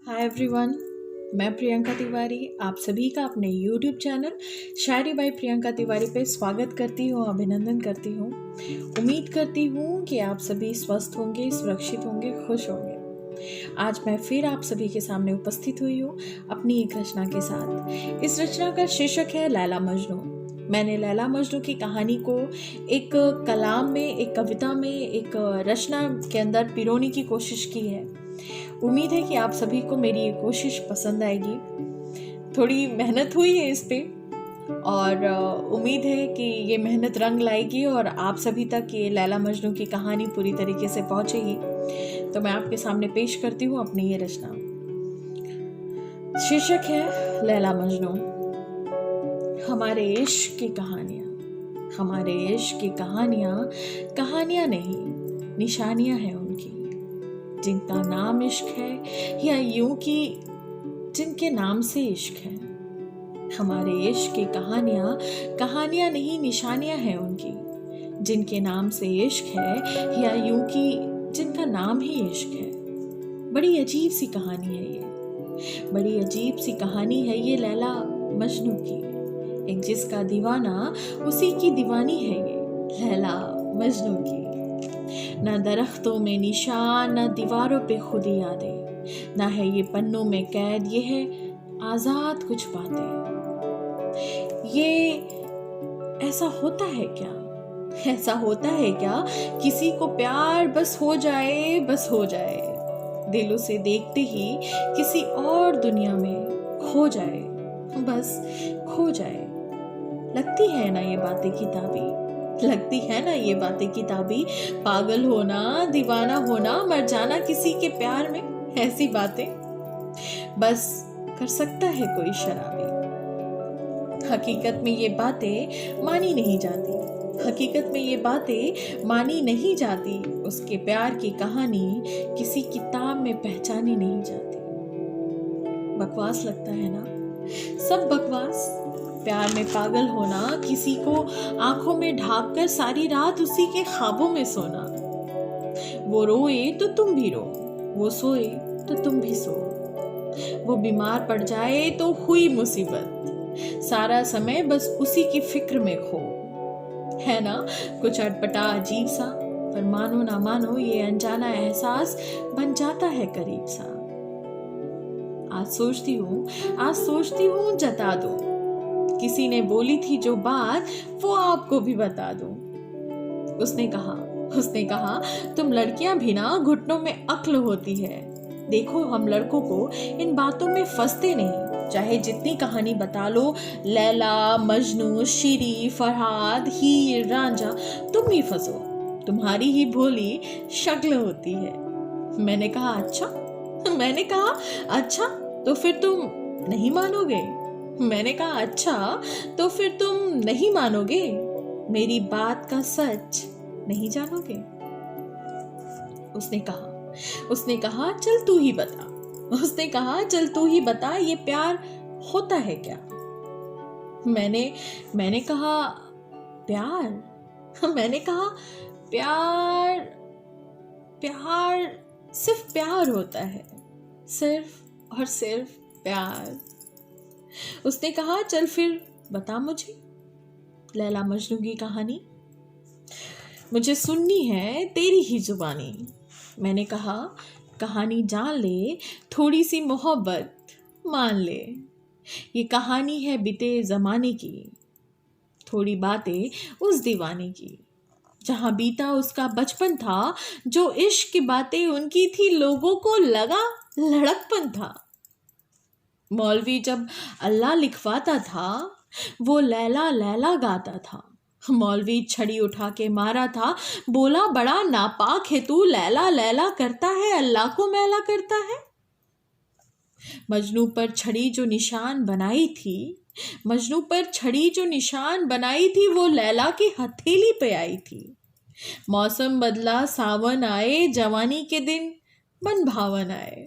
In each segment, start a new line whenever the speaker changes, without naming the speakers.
Hi everyone, मैं प्रियंका तिवारी आप सभी का अपने YouTube channel Shayari by Priyanka Tiwari पे स्वागत करती हूँ, अभिनंदन करती हूँ। उम्मीद करती हूँ कि आप सभी स्वस्थ होंगे, सुरक्षित होंगे, खुश होंगे। आज मैं फिर आप सभी के सामने उपस्थित हुई हूँ अपनी एक रचना के साथ। इस रचना का शीर्षक है लैला मजनू। मैंने लैला मजनू की कहानी को एक कलाम में, एक कविता में, एक रचना के अंदर पिरोने की कोशिश की है। उम्मीद है कि आप सभी को मेरी ये कोशिश पसंद आएगी। थोड़ी मेहनत हुई है इस पे और उम्मीद है कि ये मेहनत रंग लाएगी और आप सभी तक ये लैला मजनू की कहानी पूरी तरीके से पहुंचेगी। तो मैं आपके सामने पेश करती हूँ अपनी ये रचना। शीर्षक है लैला मजनू। हमारे इश्क की कहानियाँ, हमारे इश्क की कहानियाँ कहानियाँ नहीं, निशानियाँ हैं उनकी, जिनका नाम इश्क है या यूं कि जिनके नाम से इश्क है। हमारे इश्क की कहानियाँ कहानियाँ नहीं, निशानियाँ हैं उनकी, जिनके नाम से इश्क है या यूं कि जिनका नाम ही इश्क है। बड़ी अजीब सी कहानी है ये, बड़ी अजीब सी कहानी है ये लैला मजनू की। एक जिसका दीवाना उसी की दीवानी है ये लैला मजनू की। न दरख्तों में निशान, न दीवारों पे खुद यादें, न है ये पन्नों में कैद, ये है आजाद कुछ बातें। ये ऐसा होता है क्या, ऐसा होता है क्या किसी को प्यार बस हो जाए, बस हो जाए, दिल उसे देखते ही किसी और दुनिया में खो जाए, बस खो जाए। लगती है ना ये बातें किताबी, लगती है ना ये बातें किताबी, पागल होना, दीवाना होना, मर जाना किसी के प्यार में, ऐसी बातें बस कर सकता है कोई शराबी। हकीकत में ये बातें मानी नहीं जाती, हकीकत में ये बातें मानी नहीं जाती, उसके प्यार की कहानी किसी किताब में पहचानी नहीं जाती। बकवास लगता है ना, सब बकवास। प्यार में पागल होना, किसी को आंखों में ढाक कर सारी रात उसी के ख्वाबों में सोना। वो रोए तो तुम भी रो, वो सोए तो तुम भी सो, वो बीमार पड़ जाए तो हुई मुसीबत, सारा समय बस उसी की फिक्र में खो। है ना कुछ अटपटा अजीब सा, पर मानो ना मानो ये अनजाना एहसास बन जाता है करीब सा। आज सोचती हूँ जता दूं, किसी ने बोली थी जो बात वो आपको भी बता दूं। उसने कहा तुम लड़कियां भी ना घुटनों में अक्ल होती है। देखो हम लड़कों को इन बातों में फंसते नहीं, चाहे जितनी कहानी बता लो, लैला मजनू, शीरी, फरहाद, हीर, रांझा, तुम ही फंसो, तुम्हारी ही भोली शक्ल होती है। मैंने कहा अच्छा तो फिर तुम नहीं मानोगे। मैंने कहा अच्छा तो फिर तुम नहीं मानोगे, मेरी बात का सच नहीं जानोगे। उसने कहा चल तू ही बता, उसने कहा चल तू ही बता, ये प्यार होता है क्या। मैंने कहा प्यार, मैंने कहा प्यार, प्यार सिर्फ प्यार होता है, सिर्फ और सिर्फ प्यार। उसने कहा चल फिर बता मुझे लैला मजनू की कहानी, मुझे सुननी है तेरी ही जुबानी। मैंने कहा कहानी जान ले, थोड़ी सी मोहब्बत मान ले, ये कहानी है बीते जमाने की, थोड़ी बातें उस दीवाने की, जहां बीता उसका बचपन था, जो इश्क की बातें उनकी थी, लोगों को लगा लड़कपन था। मौलवी जब अल्लाह लिखवाता था, वो लैला लैला गाता था। मौलवी छड़ी उठा के मारा था, बोला बड़ा नापाक है तू, लैला लैला करता है, अल्लाह को मैला करता है। मजनू पर छड़ी जो निशान बनाई थी, मजनू पर छड़ी जो निशान बनाई थी, वो लैला की हथेली पे आई थी। मौसम बदला सावन आए, जवानी के दिन मन भावन आए।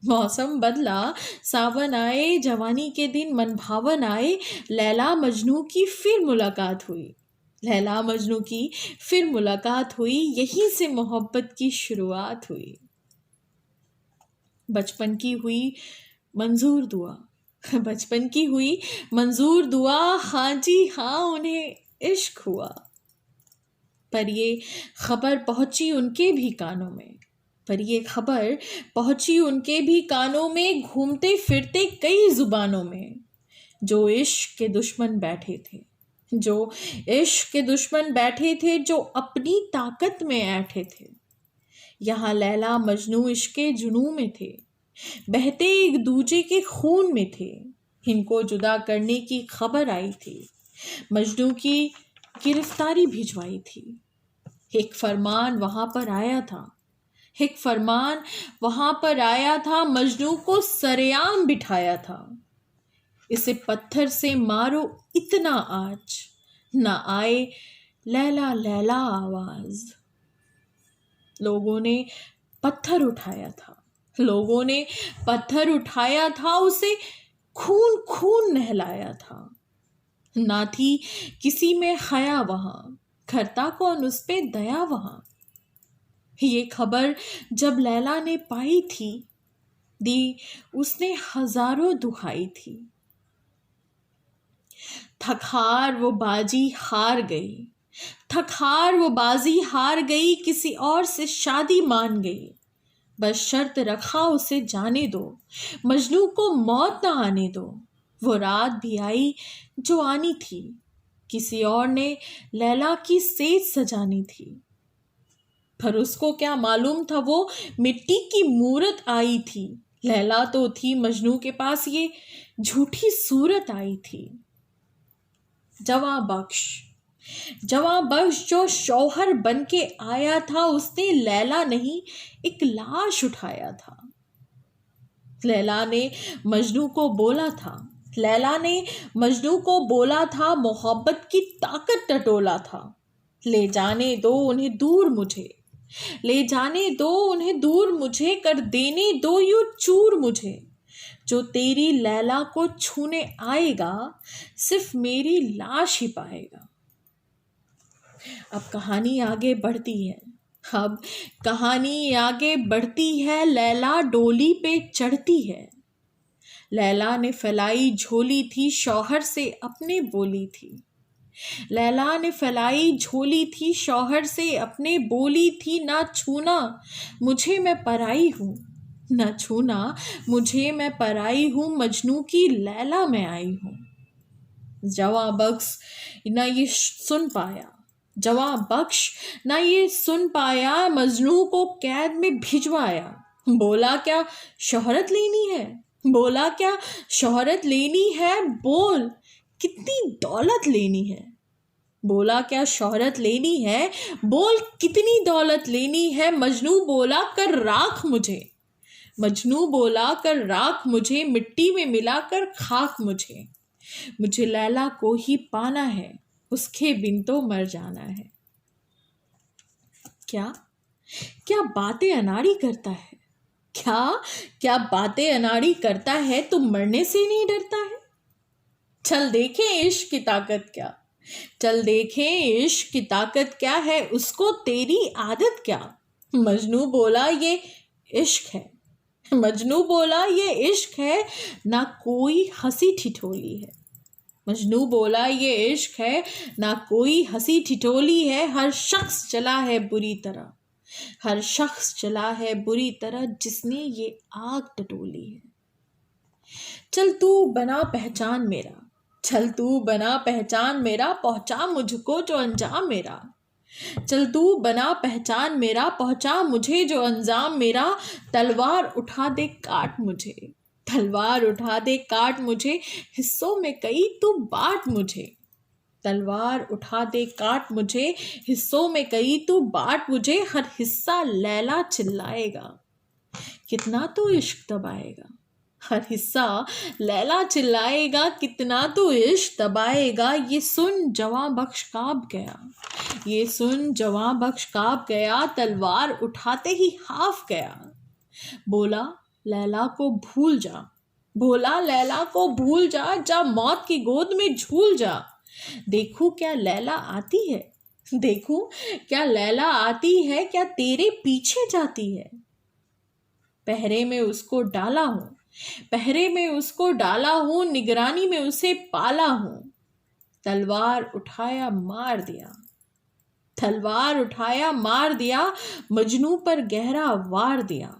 मौसम बदला सावन आए, जवानी के दिन मन भावन आए, लैला मजनू की फिर मुलाकात हुई, लैला मजनू की फिर मुलाकात हुई, यहीं से मोहब्बत की शुरुआत हुई। बचपन की हुई मंजूर दुआ, बचपन की हुई मंजूर दुआ, हाँ जी हाँ उन्हें इश्क हुआ। पर ये खबर पहुंची उनके भी कानों में, पर ये खबर पहुंची उनके भी कानों में, घूमते फिरते कई जुबानों में। जो इश्क के दुश्मन बैठे थे, जो इश्क के दुश्मन बैठे थे, जो अपनी ताकत में ऐठे थे। यहाँ लैला मजनू इश्क के जुनू में थे, बहते एक दूजे के खून में थे। इनको जुदा करने की खबर आई थी, मजनू की गिरफ्तारी भिजवाई थी। एक फरमान वहां पर आया था, एक फरमान वहां पर आया था, मजनू को सरेआम बिठाया था। इसे पत्थर से मारो इतना आज, ना आए लैला लैला आवाज। लोगों ने पत्थर उठाया था, लोगों ने पत्थर उठाया था, उसे खून खून नहलाया था। ना थी किसी में हया वहां, करता कौन उस पे दया वहां। ये खबर जब लैला ने पाई थी, दी उसने हजारों दुहाई थी। थकहार वो बाजी हार गई, थकहार वो बाजी हार गई, किसी और से शादी मान गई। बस शर्त रखा उसे जाने दो, मजनू को मौत ना आने दो। वो रात भी आई जो आनी थी, किसी और ने लैला की सेज सजानी थी। पर उसको क्या मालूम था वो मिट्टी की मूरत आई थी। लैला तो थी मजनू के पास, ये झूठी सूरत आई थी। जवां बख्श जो शौहर बन के आया था, उसने लैला नहीं एक लाश उठाया था। लैला ने मजनू को बोला था, लैला ने मजनू को बोला था, मोहब्बत की ताकत टटोला था। ले जाने दो उन्हें दूर मुझे, ले जाने दो उन्हें दूर मुझे, कर देने दो यूं चूर मुझे। जो तेरी लैला को छूने आएगा, सिर्फ मेरी लाश ही पाएगा। अब कहानी आगे बढ़ती है, अब कहानी आगे बढ़ती है। लैला डोली पे चढ़ती है। लैला ने फैलाई झोली थी, शौहर से अपने बोली थी। लैला ने फैलाई झोली थी, शौहर से अपने बोली थी। ना छूना मुझे मैं पराई हूँ, न छूना मुझे मैं पराई हूँ, मजनू की लैला में आई हूँ। जवां बख्श न ये सुन पाया, जवां बख्श न ये सुन पाया, मजनू को कैद में भिजवाया। बोला क्या शोहरत लेनी है, बोला क्या शोहरत लेनी है, बोल कितनी दौलत लेनी है। बोला क्या शोहरत लेनी है, बोल कितनी दौलत लेनी है। मजनू बोला कर राख मुझे, मजनू बोला कर राख मुझे, मिट्टी में मिलाकर खाक मुझे। मुझे लैला को ही पाना है, उसके बिन तो मर जाना है। क्या क्या बातें अनाड़ी करता है, क्या क्या बातें अनाड़ी करता है, तू मरने से नहीं डरता है। चल देखें इश्क की ताकत क्या, चल देखें इश्क की ताकत क्या है, उसको तेरी आदत क्या। मजनू बोला ये इश्क है, मजनू बोला ये इश्क है, ना कोई हंसी ठिठोली है। मजनू बोला ये इश्क है, ना कोई हंसी ठिठोली है। हर शख्स चला है बुरी तरह, हर शख्स चला है बुरी तरह, जिसने ये आग टटोली है। चल तू बना पहचान मेरा, चल तू बना पहचान मेरा, पहुंचा मुझको जो अंजाम मेरा। चल तू बना पहचान मेरा, पहुंचा मुझे जो अंजाम मेरा। तलवार उठा दे काट मुझे, तलवार उठा दे काट मुझे, हिस्सों में कई तू बांट मुझे। तलवार उठा दे काट मुझे, हिस्सों में कई तू बांट मुझे। हर हिस्सा लैला चिल्लाएगा, कितना तो इश्क दबाएगा। हर हिस्सा लैला चिल्लाएगा, कितना तो इश्क दबाएगा। ये सुन जवां बख्श कांप गया, ये सुन जवां बख्श कांप गया, तलवार उठाते ही हाफ गया। बोला लैला को भूल जा, बोला लैला को भूल जा, जा मौत की गोद में झूल जा। देखूं क्या लैला आती है, देखूं क्या लैला आती है, क्या तेरे पीछे जाती है। पहरे में उसको डाला हूँ, पहरे में उसको डाला हूँ, निगरानी में उसे पाला हूँ। तलवार उठाया मार दिया, तलवार उठाया मार दिया, मजनू पर गहरा वार दिया।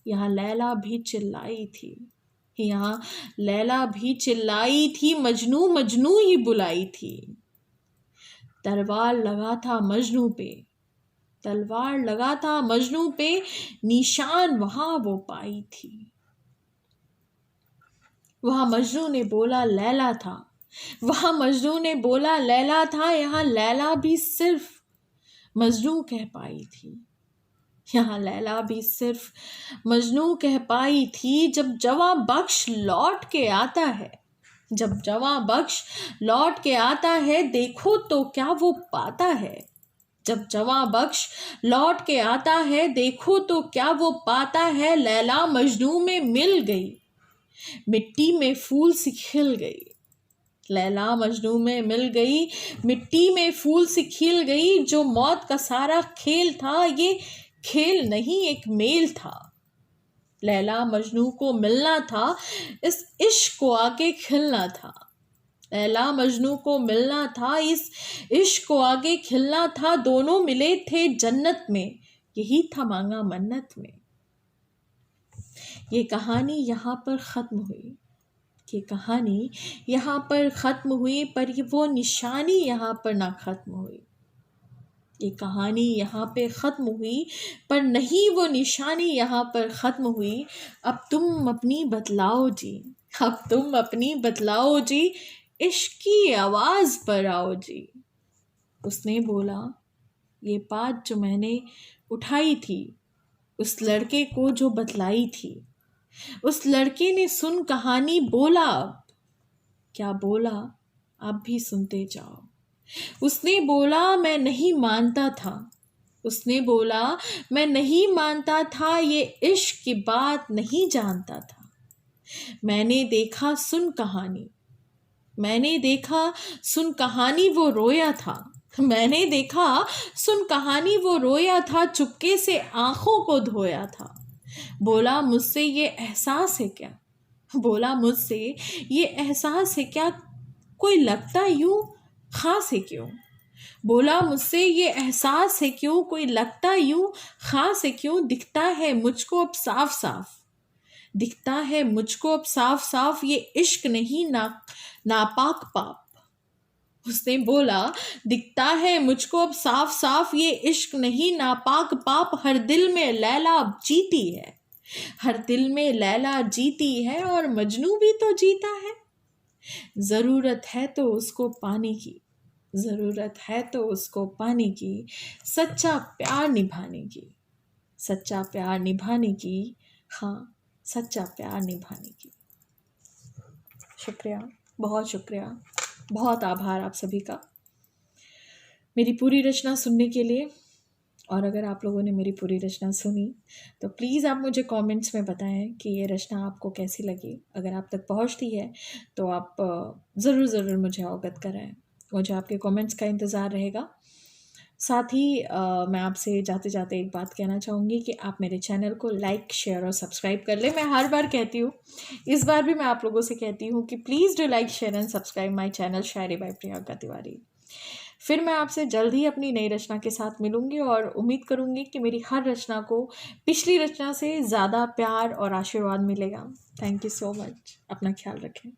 यहाँ लैला भी चिल्लाई थी, यहाँ लैला भी चिल्लाई थी, मजनू मजनू ही बुलाई थी। तलवार लगा था मजनू पे, तलवार लगा था मजनू पे, निशान वहां वो पाई थी। वहां मजनू ने बोला लैला था, वहां मजनू ने बोला लैला था, यहाँ लैला भी सिर्फ मजनू कह पाई थी, यहाँ लैला भी सिर्फ मजनू कह पाई थी। जब जवां बख्श लौट के आता है, जब जवां बख्श लौट के आता है, देखो तो क्या वो पाता है। जब जवां बख्श लौट के आता है, देखो तो क्या वो पाता है। लैला मजनू में मिल गई, मिट्टी में फूल सी खिल गई। लैला मजनू में मिल गई, मिट्टी में फूल सी खिल गई। जो मौत का सारा खेल था, ये खेल नहीं एक मेल था। लैला मजनू को मिलना था, इस इश्क को आगे खिलना था। लैला मजनू को मिलना था, इस इश्क को आगे खिलना था। दोनों मिले थे जन्नत में, यही था मांगा मन्नत में। ये कहानी यहाँ पर ख़त्म हुई, ये कहानी यहाँ पर ख़त्म हुई, पर ये वो निशानी यहाँ पर ना ख़त्म हुई। ये कहानी यहाँ पे ख़त्म हुई, पर नहीं वो निशानी यहाँ पर ख़त्म हुई। अब तुम अपनी बतलाओ जी, अब तुम अपनी बतलाओ जी, इश्क की आवाज़ पर आओ जी। उसने बोला ये बात जो मैंने उठाई थी, उस लड़के को जो बतलाई थी। उस लड़के ने सुन कहानी बोला, अब क्या बोला आप भी सुनते जाओ। उसने बोला मैं नहीं मानता था, उसने बोला मैं नहीं मानता था, ये इश्क की बात नहीं जानता था। मैंने देखा सुन कहानी, मैंने देखा सुन कहानी वो रोया था। मैंने देखा सुन कहानी वो रोया था, चुपके से आंखों को धोया था। बोला मुझसे ये एहसास है क्या, बोला मुझसे ये एहसास है क्या, कोई लगता यूं खास है क्यों। बोला मुझसे ये एहसास है क्यों, कोई लगता यूं खास है क्यों। दिखता है मुझको अब साफ साफ, दिखता है मुझको अब साफ साफ, ये इश्क नहीं नापाक पाप। उसने बोला दिखता है मुझको अब साफ साफ, ये इश्क नहीं नापाक पाप। हर दिल में लैला अब जीती है, हर दिल में लैला जीती है, और मजनू भी तो जीता है। ज़रूरत है तो उसको पाने की, ज़रूरत है तो उसको पाने की, सच्चा प्यार निभाने की, सच्चा प्यार निभाने की, हाँ सच्चा प्यार निभाने की। शुक्रिया, बहुत शुक्रिया, बहुत आभार आप सभी का मेरी पूरी रचना सुनने के लिए। और अगर आप लोगों ने मेरी पूरी रचना सुनी तो प्लीज़ आप मुझे कमेंट्स में बताएं कि ये रचना आपको कैसी लगी। अगर आप तक पहुंचती है तो आप ज़रूर मुझे अवगत कराएं, मुझे आपके कमेंट्स का इंतज़ार रहेगा। साथ ही मैं आपसे जाते जाते एक बात कहना चाहूँगी कि आप मेरे चैनल को लाइक शेयर और सब्सक्राइब कर लें। मैं हर बार कहती हूँ, इस बार भी मैं आप लोगों से कहती हूँ कि please do like share and subscribe my channel shayari by Priyanka Tiwari. फिर मैं आपसे जल्द ही अपनी नई रचना के साथ मिलूंगी और उम्मीद करूंगी कि मेरी हर रचना को पिछली रचना से ज़्यादा प्यार और आशीर्वाद मिलेगा। Thank you so much. अपना ख्याल रखें।